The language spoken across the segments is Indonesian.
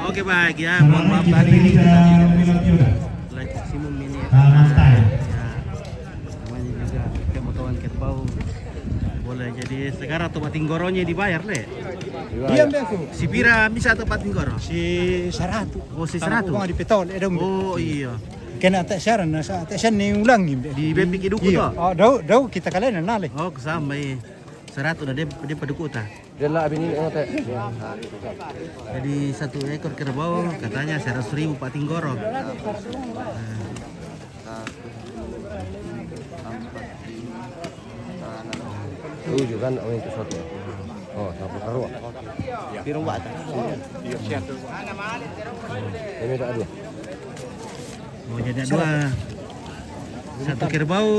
Oke baik ya, mohon maaf tadi kita like maksimum ini ya, namanya juga kemotoran kerbau boleh jadi sekarang tempat tinggoronya dibayar le. Iya beku. Si pira bisa tempat tinggoro? Si 100. Oh si 100. Di petol Oh iya. Kena tak saran na sa tak ni ulang ni. Di Bepik Iduku Iya. to. Oh dau kita kalian nale. Oh kesama iya. 100 dah dia paduku ta. Dia lah abin ini teh. Jadi 1 ekor kerbau katanya 100.000 Pak Tinggoro. Tujuh kan oh itu satu. Oh, satu karuak. Pirong ba ta? Ini ada dua. Oh jadi dua. 1 kerbau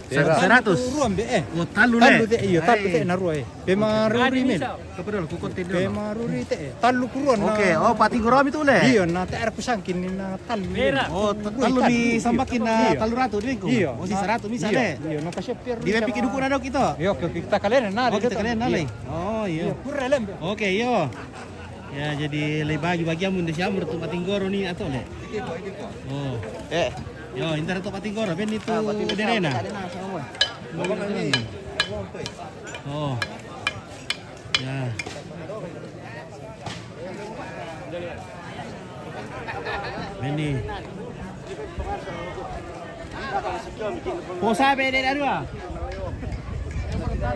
100. Ruam be Oh talu le. Talu te iya talu te naru Be maruri men. Kepadol ku konten Be dulu. maruri te. Talu kuruan. Oke, oh Pak Tinggoro itu le. Iya na te ar kusangkin ni na talu. Oh talu di sambakin na talu ratu dinku. Iya. Oh si 100 bisa le. Iya na kasepir. Di Bepik Iduku na daw kita. Iya kita kalian nale. Oh kita kalian nalai. Oh iya. Kurang lem. Oke yo. Ya jadi lebih bagi amun di siamur tu Pak Tinggoro ni atau le. Oh. Yo, intar tu Pak Tinggoro ben itu derena. Oh. Ya. Ini. Posa be de dua.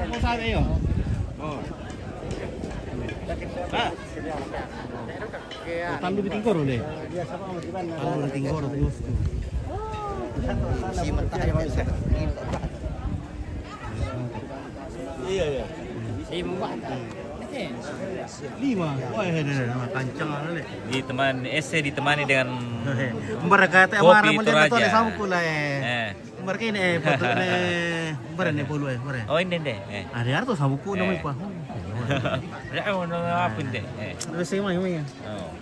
Posa be yo. Oh. Ah. Talu di Tinggoro le. Talu di Tinggoro terus. Si mentah aja bisa. Iya ya. Lima. Wah, kancang le. Di teman SC ditemani dengan Mereka teh Kopi marah melihat Toraja. tu ada samu pula Mereka ini foto ne beren ne pulu beren. Oh ini deh. Ada arto samu pun namanya pa. Ya mau apa deh. Terus saya mah ya. Oh.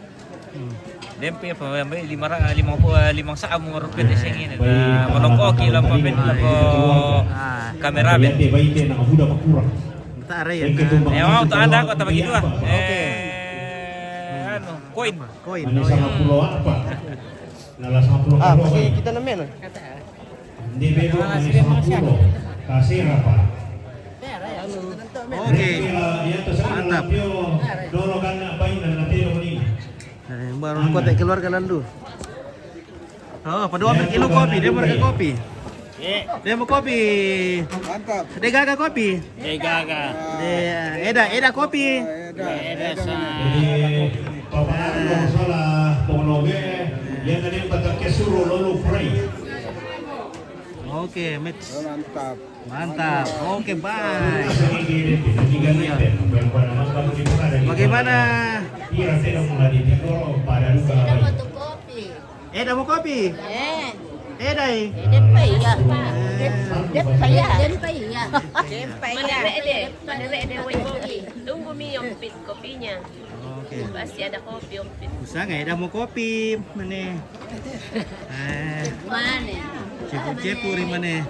Dempel pembeli 5 sa mo rupiah di sini. Malongko kilang pabin ko kamera ben. Tak ada ya. Mau to ada ko tabagi dua. Ano, koin. Koin. Ah, masih kita nemen. Kasih apa? Oke. Mantap. Baru kotek keluarga lalu. Oh, pada ambil kilo kopi, dia mereka kopi. Dia mau kopi. Mantap. Dia gaga kopi. Gaga. Dia eda kopi. Eda sa. Oke, match. Mantap. Mantap. Oke, bye. Bagaimana? Eda mau kopi? Eda Tunggu mi yompit kopinya. Oke. Pasti ada kopi yompit. Usah nggak Eda mau kopi? Mana? Mana? Cepu-cepu di mana?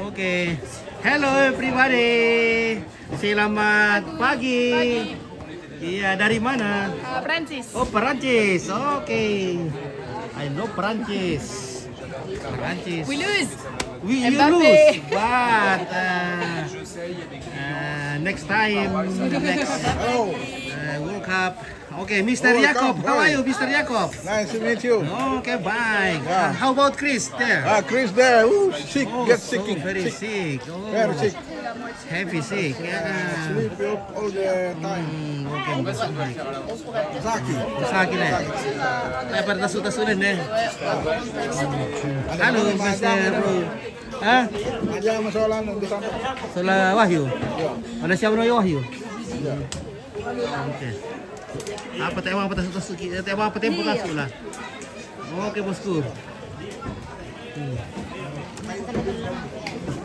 Oke. Hello everybody. Selamat pagi. Iya, dari mana? Prancis. Oh, Perancis. Oke. I know Perancis. Perancis. We lose. You Mbappe. lose. But next time, next World Cup. Okay, Mr. Jacob. How are you, Mr. Jacob? Nice to meet you. Okay, bye. How about Chris there? Chris there. Sick. Oh, Get so sick. very sick. Oh, Very sick. heavy sick. Yeah. Sleep all the time. Okay, Zaki. sakit eh. Dapat tasu-tasunan eh. Halo, Mr. Bro. Hah? Aja masalah di sana. Salah Wahyu. Ada siapa namanya Wahyu? Oke. Apa tema apa tasu kita? Tema apa tempo tasu lah. Oke, bosku.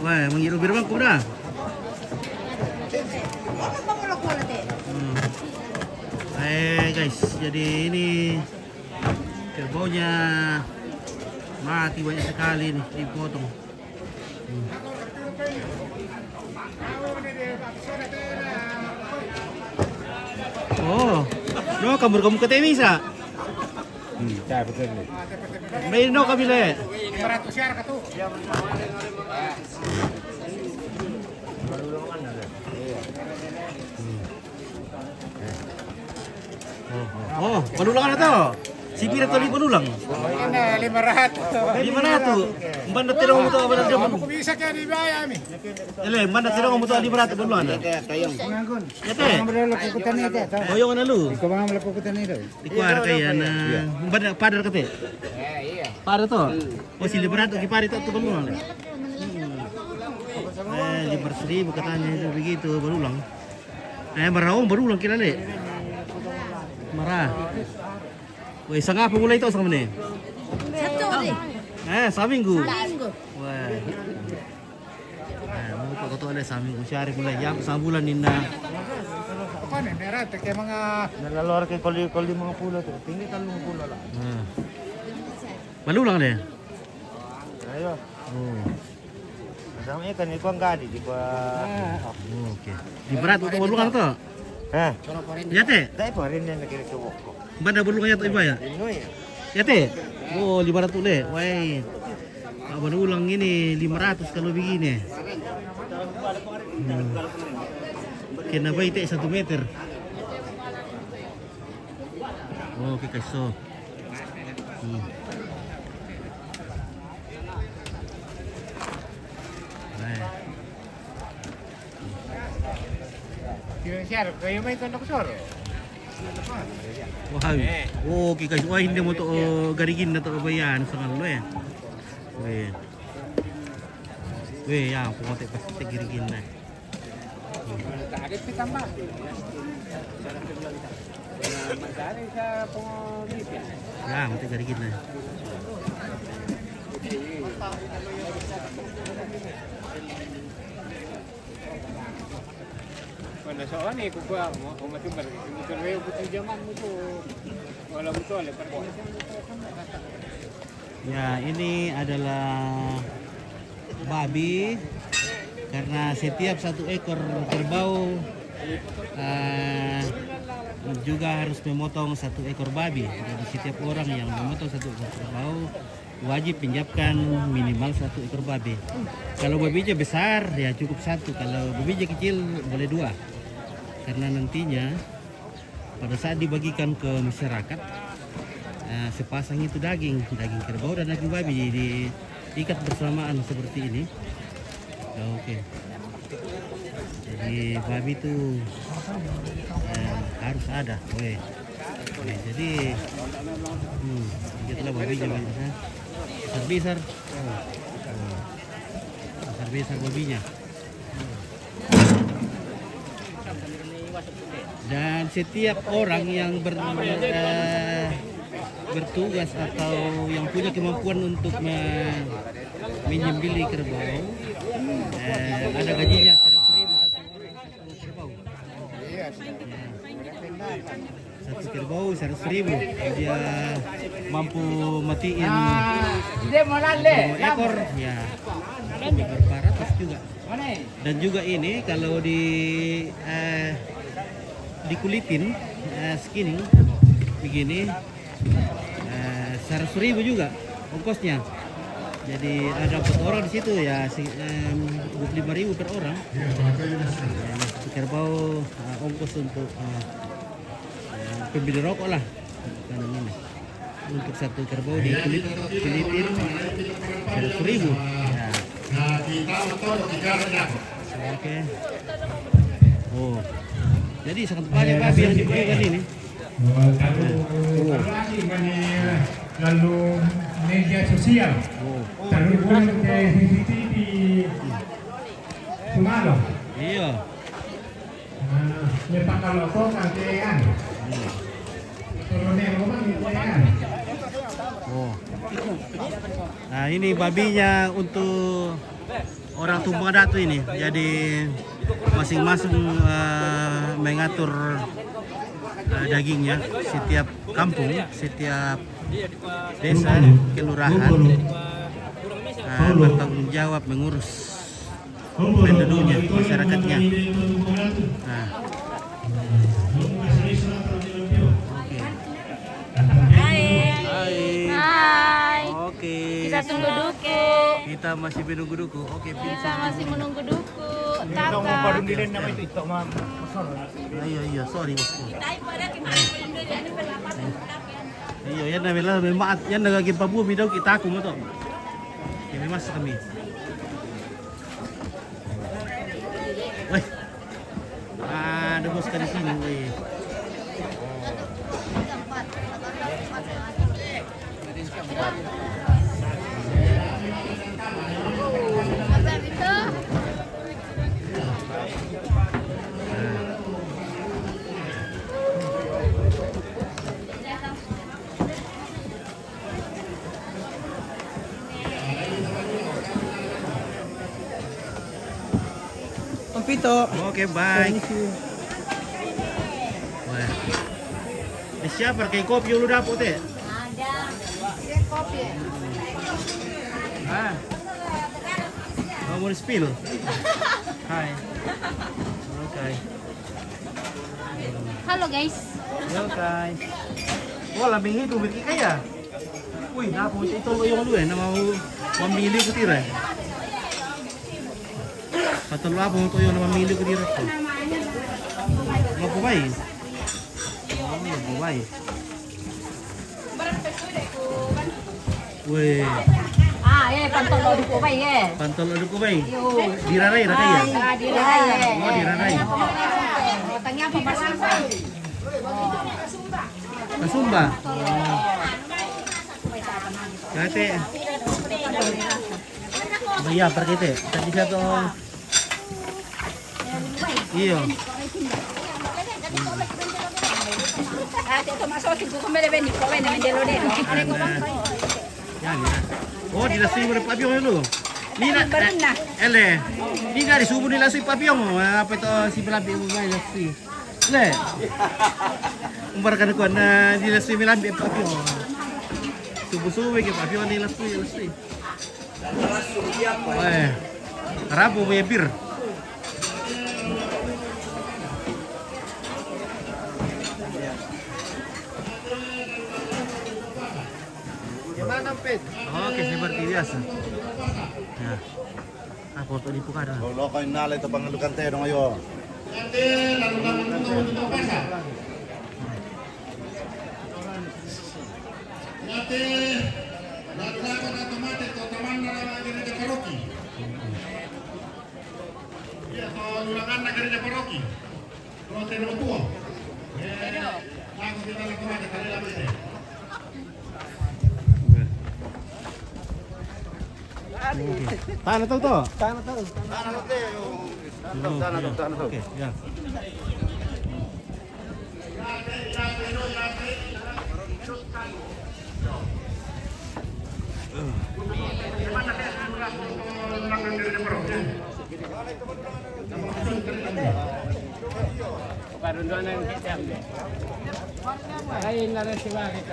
Wah, menghirup biru bangku dah. Guys, jadi ini kerbaunya mati banyak sekali nih dipotong. Oh. No, kamu ke TV sa. Saya betul nih. May no kami le. 500 share ka to. Oh, panulang na to. Sige na to panulang. Yan na 500. 500. Mbanda tinong mo to ba na diyan? Kumisa kaya di ba yami? Ele, mbanda tinong mo to 500 panulang na. Yate. Oh, yung ano lu? Ikaw ba ang lakukutan nito? Ikuar kaya na mbanda padar kate. Pada to. Oh, si 500 kipari to panulang. 500,000 katanya itu begitu berulang. Berulang kira le. Marah. Woi, sanga apa mulai itu sama ni? Saminggu. Wah. Mau pak kau ada saminggu syari mulai jam bulan nina. Apa nih? Merah kayak mga Nalalor kay koli 50 to. Tinggi 30 lah. Berulang deh. Ayo. Oh. Sama ikan itu enggak di ba. Oke. Di berat untuk berulang tu. Hah? Ya teh. Dai pa rin yan nakiri ko ko. Banda berulang ya tu iba ya. Inoy. Ya teh. Oh, 500 le. Woi. Berulang ini 500 kalau begini. Kena baik 1 meter. Oh, oke so. share kayo may tanda ko soro. Wah, oh, guys, wah hindi mo to garigin na to bayan sa kanlo eh. Weh, ya, pumote pa sa garigin na. Agad pitamba. Magdari sa pumipya. Ya, mati garigin na. Wala sa ani ko ba mo matubar ko reyo ko jaman mo to. Wala mo to ale Ya, ini adalah babi karena setiap 1 ekor kerbau juga harus memotong 1 ekor babi. Jadi setiap orang yang memotong 1 ekor kerbau wajib menyiapkan minimal 1 ekor babi. Kalau babinya besar ya cukup 1, kalau babinya kecil boleh 2. Karena nantinya pada saat dibagikan ke masyarakat sepasang itu daging kerbau dan daging babi diikat bersamaan seperti ini. Oke. Jadi babi itu harus ada. Oke. Jadi itulah babinya banyak. Besar babinya. Dan setiap orang yang bertugas atau yang punya kemampuan untuk menyembelih kerbau ada gajinya 100.000 satu kerbau 100.000 dia mampu matiin 2 ekor ya berapa ratus juga. Dan juga ini kalau dikulitin skinning begini 100.000 juga ongkosnya. Jadi ada 4 orang di situ ya 25.000 per orang. Satu kerbau ongkos untuk pembeli rokok lah kanan ini. Untuk 1 kerbau dikulitin 100.000. Ya. Oke. Oh. Jadi sangat banyak babi yang diberikan ini. Lalu media sosial, terhubung ke CCTV Sumalo. Iya. Lepas kalau kau kantean, kolonel rumah kantean. Oh. Nah ini babinya untuk orang Tumbang Datu ini. Jadi masing-masing mengatur dagingnya. Setiap kampung, setiap desa, kelurahan bertanggung jawab mengurus penduduknya, masyarakatnya. Nah. Kita tunggu duku. Kita masih menunggu duku. Oke, Kita masih menunggu duku. Itong Tata. parang dilen naman ito. Ito ma'am. Iya, sorry bosku. Iya, yan na bila may maat, yan nagagimpa-bumi daw kita ko mo to. Kami mas kami. Weh. Ada bos ka di sini, weh. Oke, baik. Wah. Siapa kayak kopi lu dapet ya? Ada. Kopi. Ah. Mau spill? Hai. Oke. Halo guys. Oke. Wah, labing itu bikin kaya. Wih, apa itu lo yang lu ya? Nama memilih ke tira. Patol apa untuk yang memilih ke tira ko? Ngapo baik? Ngapo baik? Wih. Pantol ko ba ye? Pantol ano ko ba eh? Diraray na kaya? Diraray. Oh, diraray. Tanya pa basasa. Kasumba? Kate. Baya, perkite. Tadi satu. Iyo. Ate to masuk ko kumere beni ko beni mendelo de. Yan, yan. Oh, dinasay mo ng papiyong yun, oh. Nina, na. ele, di nga, disubo nila sa papiyong, oh. Apa ito, si Pilambi mo ba, nasi. Le, umbar ka na ko na dinasay Pilambi ang papiyong, oh. Subo-subo, kaya papiyong nila sa nasi. Eh, harapo mo yung beer. Oke, seperti biasa. Ya. Ah, foto di puka dah. Kalau kau nalai itu pangalukan teh dong ayo. Tahan atau to? Tanah teh. Tanah teh. Oke, ya. Parundonan kita. Kain na rin si Bakit.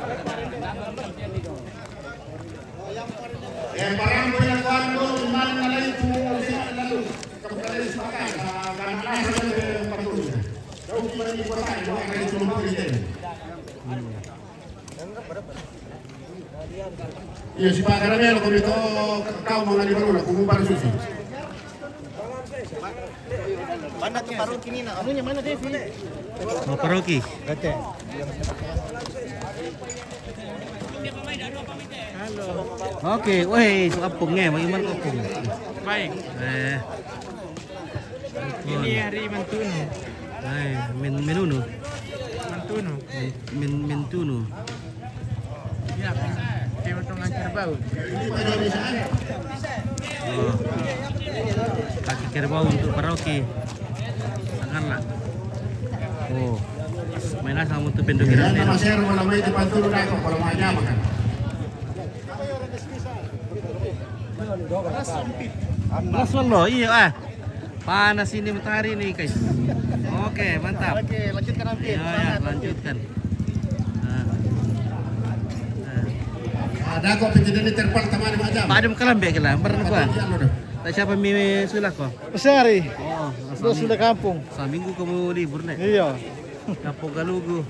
Parang mo yung kuhan mo, umalan na lang yung lalu. Kapag sepakat, karena nasa yung patuloy. Kung pa rin yung kuhan, mo ang kayo sumabog din. Iya, si Pak Karamel, kung ito kau mga libarula, kumumpara susi. Mana ke paroki ni nak? Anunya mana Devi? Mau paroki? Kate. Oke, weh, so apung bagaimana apung? Baik. Ini hari Mantuno. Menuno. Mantuno. Mentuno. Ya, dia potongan kerbau. Oh. Kaki kerbau untuk paroki. Sangatlah. Oh. Main asal untuk penduduk Kaya kita. nama sir, wala may ipantulong na ako, wala mga makan. Langsung loh, iya ah. Panas ini matahari nih guys. Oke, mantap. Oke, lanjutkan nanti. Ya, lanjutkan. Ada kok pinjadi ni terpal tamani macam. Pak Adem kalam be kalam, pernah gua. Tak siapa mimi sulah kok. Sehari, Oh, terus sudah kampung. seminggu kamu libur nih. Iya. Kampung Galugu.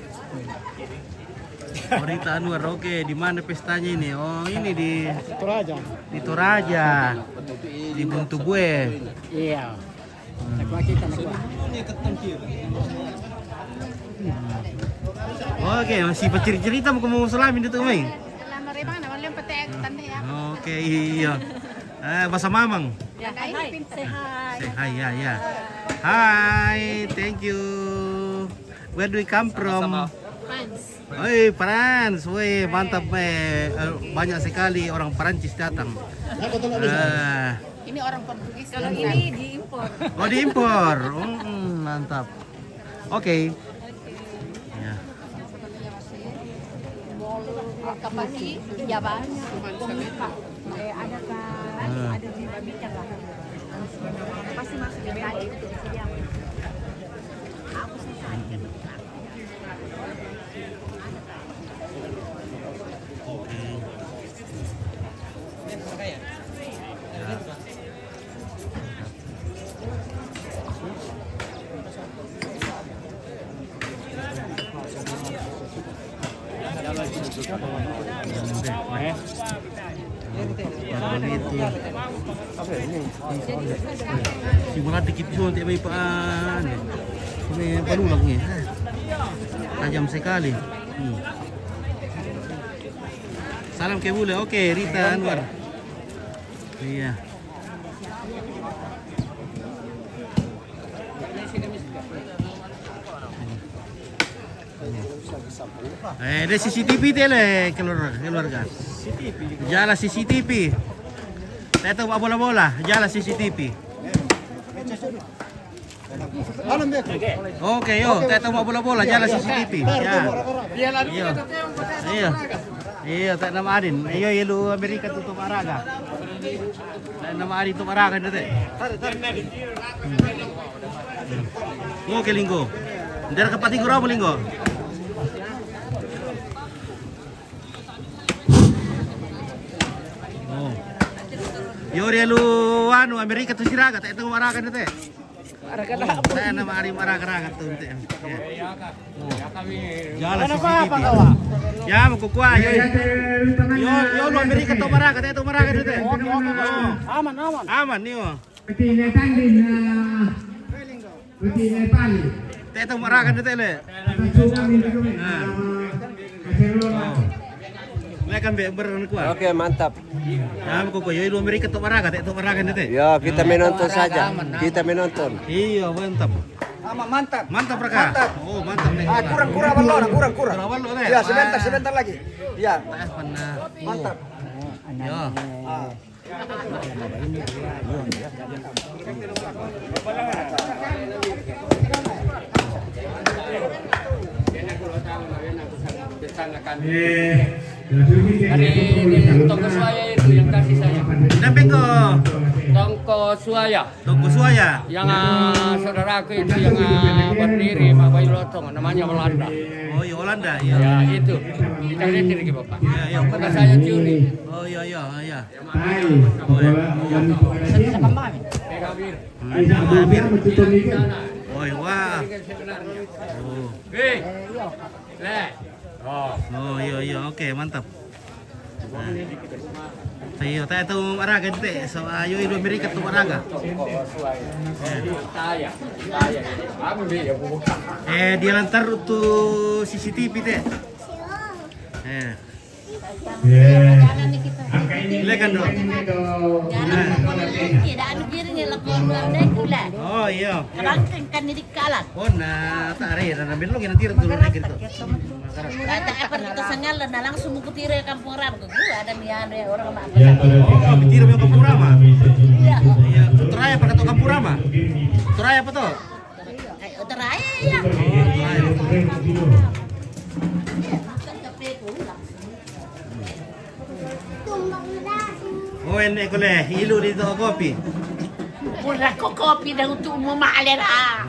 Oh, Rita Anwar. Oke, di mana pestanya ini? Oh, ini di Toraja. Toraja. Di Buntubue. Iya. Nakwa kita nakwa. Oke, masih cerita mau ngomong salamin dito, Ming. Selama rebang naman lang pati tanda ya. Oke, iya. Bahasa Mamang. Ya, say hi. Say hi, ya. Hi, thank you. Where do we come from? France. Oi, France. Woi, mantap, banyak sekali orang Perancis datang. Ini orang Portugis. Kalau ini diimpor. Oh, diimpor. Mantap. Oke. Ya. Kapasi, Jawa. Ada kan? Ada di bicara lah. Pasti masuk di tadi itu di sini. Aku selesai. Simula dikit so nanti may paan. May palulang niya. Tajam sekali. Salam ke Bule. Oke, Rita Anwar. Iya. Ada CCTV tele keluarga. Jala CCTV. Tahu bola-bola, jala CCTV. Oke, yo, tahu bola-bola, jala CCTV. Ya. Iya. Iya. Iya, tak nama Adin. Iyo, yelo Amerika tutup araga. Tak nama Adin tutup araga nanti. Oke, Linggo. Dari kapati ko raw, Linggo. Yori lu anu Amerika tuh siraga tak itu maraga nanti. Maraga dah. Saya nama Ari maraga tuh nanti. Jalan CCTV. Ya mau kuah yo lu Amerika tuh maraga tak itu maraga nanti. Aman. Aman nih. Petinya tanding petinya tali. Tak itu maraga nanti le. Mereka berkuah. Oke, mantap. Ya mau kuah yo lu Amerika tuh maraga tak itu maraga nanti. Ya, kita menonton saja. Kita menonton. Iya, mantap. Mantap. Mantap Raka. Oh, mantap nih. Kurang balon, kurang. Kurang nih. Ya, sebentar lagi. Ya. Mantap. Ya. Dari toko Suaya itu yang kasih saya. Damping ko. Toko Suaya. Tunggu suaya. Yang saudaraku itu yang berdiri Pak Bayu Lotong, namanya Belanda. Oh, iya Holanda. Iya. Ya itu. Kita lihat ini Bapak. Iya. Maka saya curi. Oh, iya. Oh, wah. Oh. Oh, iya. Oke, mantap. Tayo tayo maraga dite. So ayo ilu Amerika tu maraga. Dia lantar tu CCTV te. Lekan do. Tidak anu dirinya lakon dai kula. Oh iya. Kalangkan kan di kalat. Oh na tare na bilog ina tiro dulu na gitu. Kata apa itu sangalan na langsung mo kutire kampung ram ko. Ada miano orang mak. Oh, bitiro yung Kampung Rama. Iya. Iya, Turaya pa kato Kampung Rama. Turaya pa to. Utaraya ya. Oh, ene ko le, ilu dito kopi. Mula ko kopi na untuk mo maalera.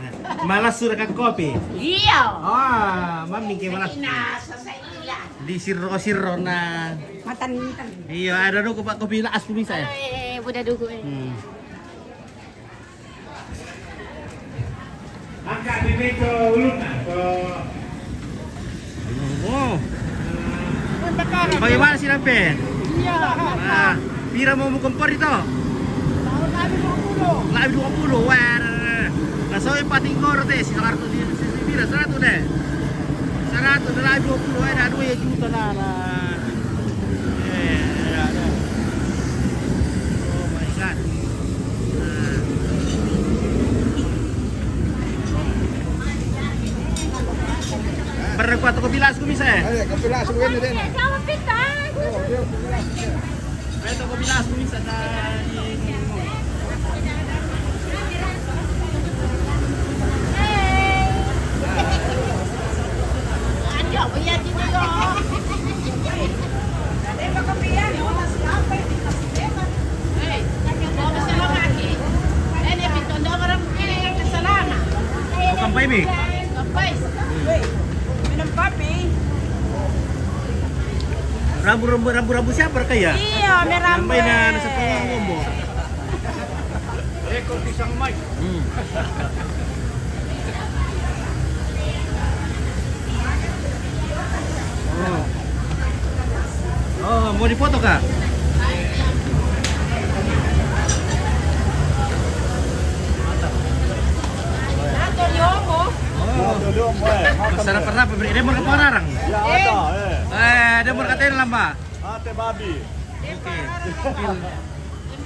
Malas sudah ka kopi. Iya. Ah, mami kay malas. Nasa sa ila. Di siro na. Matan. Iya, ada do ko pa kopi laas pumisa ya. Buda dugo eh. Angkat di meja ulun. Oh. Bagaimana sih Lampen? Nah, pira mau kompor itu? Lain 20. Wah, nah so yung pating koro deh, si kartu di pira 100 deh. 100 lain 20, ada 2 juta na. Oh my god. Berkuat ko bilas ko bisa eh. Ayo, kapila sugen na din. Beto ko bilas ko bisa na bukan baby. Minum kopi. Rambu siapa kaya? Iya, may rambu. Rambai na nasa pangungom mo. Kung pisang mic. Oh, mau dipoto kah? Masarap pernah pemberi dia mau ke Pararang. Ya ada, Dia mau katain lamba. Ate babi.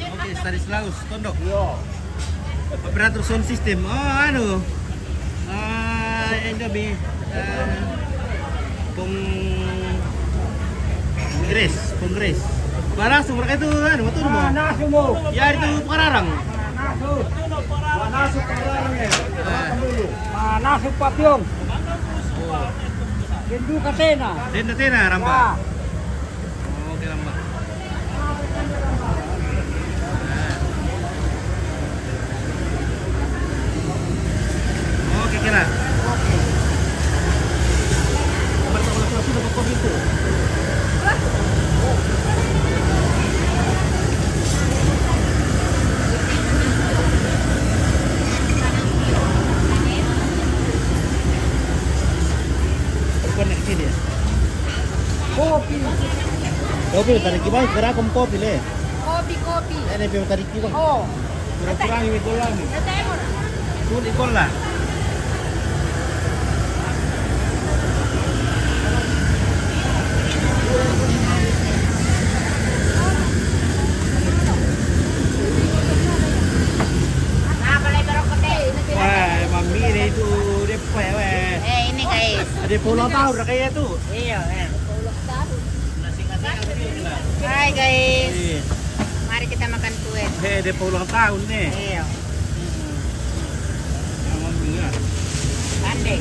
Oke, Staris Laus, Tondok. Yo. Operator sound system. Oh, anu. Endobi. Kongres. Para sumber itu anu betul mo. Nasu mo. Ya itu Pararang. Nasu Pararang eh. Nasu Papyong. Hindu Katena. Tena Ramba. Oke Ramba. Oke kira. Bertolak sudah ke itu. Koneksi dia. Kopi tarik gimana? Kira kamu kopi le. Kopi. Ini pion tarik gimana? Oh. Kurang itu lagi. Natemo na. Sulit ikon lah. Balay barang kote. Wah, mami ini itu dia apa ya? Ini guys. Ada pulau tahu dah kayak itu. Iya, Nasi kasih. Hai guys. Mari kita makan kue. Dia pulau tahun nih. Iya. Mami ya. Pandai.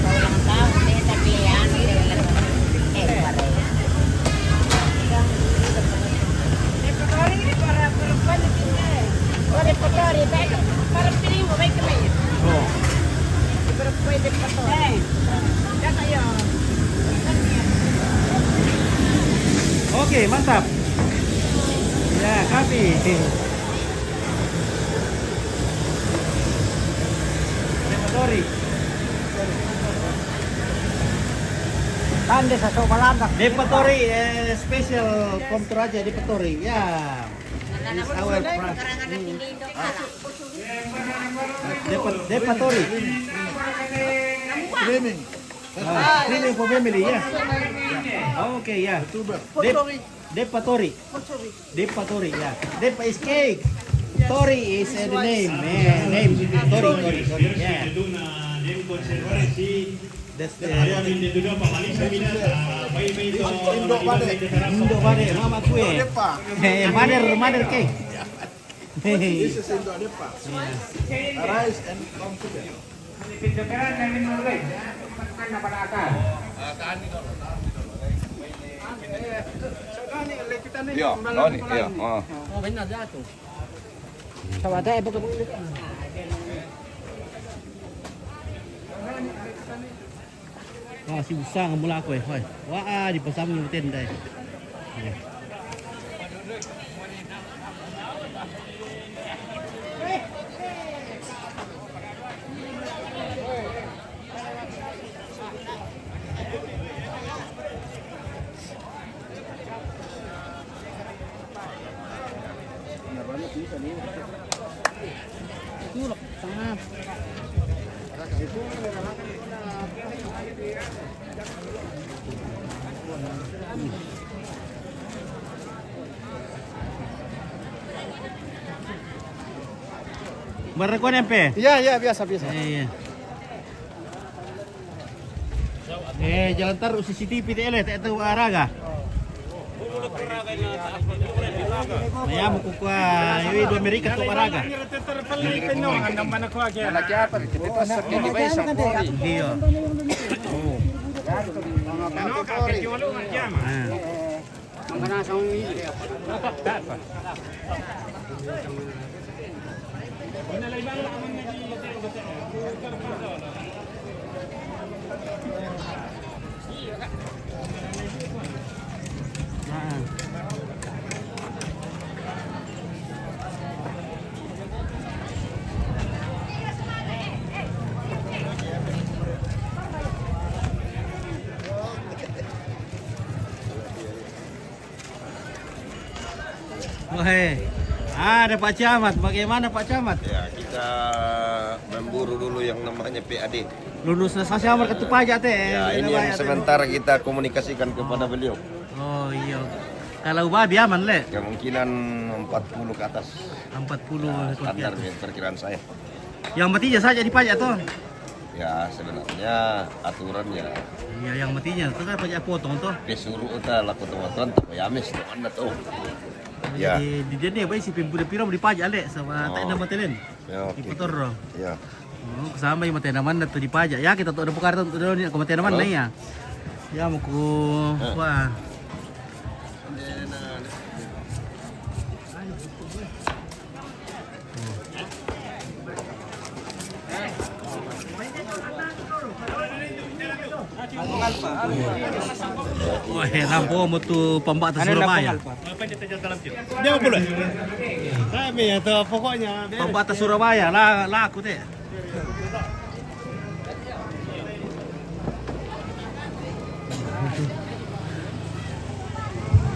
Ulang tahun deh tapi anu pare. Oh, depotori, baik. Para primo, baik kami. Oh. Pero pwede pa to. Ya kayo. Oke, mantap. Ya, kopi. Sorry. Tande sa Somalanda. Depatori, special kontur aja Depatori. Ya. This is our price. Depatori. Streaming. Cleaning for family, ya. Oke, ya. Depatori. Depatori, ya. Depa is cake. Tori is the name. Name. Tori. Yeah. That's the Indo Bade, mama kue. Mother cake. This is Indo Depa. Rice and confident. Iya, noni, iya. Sawada ibu kamu. Wah, si busang mula aku hoy. Wah, di pasam yung tenda. Berekuan MP? Iya, biasa. Iya. Jalan taruh CCTV tele tak tahu araga. Maya mo kukuha yung do Amerika to araga. Lagi apa? Kita pasok ini ba isang pori. Iyo. Wahai, ada Pak Camat. Bagaimana Pak Camat? Ya, kita memburu dulu yang namanya PAD. Lulus na sa Amar Katu pajak teh. Ya, ini yang sementara kita komunikasikan kepada beliau. Oh iya. Kalau babi aman le. Kemungkinan 40 ke atas. 40 Standar perkiraan saya. Yang matinya saja dipajak toh. Ya, sebenarnya aturannya Iya, yang matinya itu kan pajak potong toh. disuruh kita laku teman-teman tapi amis tuh anda tuh. Ya. Di dia ni baik si pimpunan piro dipajak le sama tak ada matelen. Ya, oke. Iputor ro. Ya. Oh, sama yung matay naman na to dipajak. Ya kita tuh ada bukar tuh ni ko matay naman na ya. Ya mo ko wah. Wah, lampu mo tu pembatas Surabaya. Dia pula. Kami ya tuh pokoknya. Pembatas Surabaya, laku teh.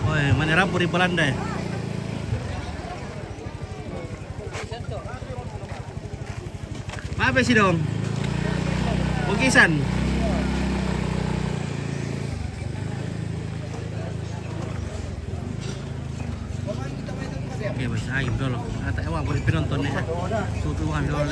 Woi, mana rampu di Belanda ya? Apa sih dong? Bukisan. Oke, mas, ayo dulu. Ata ewa boleh penonton ya. Tutu kami dulu.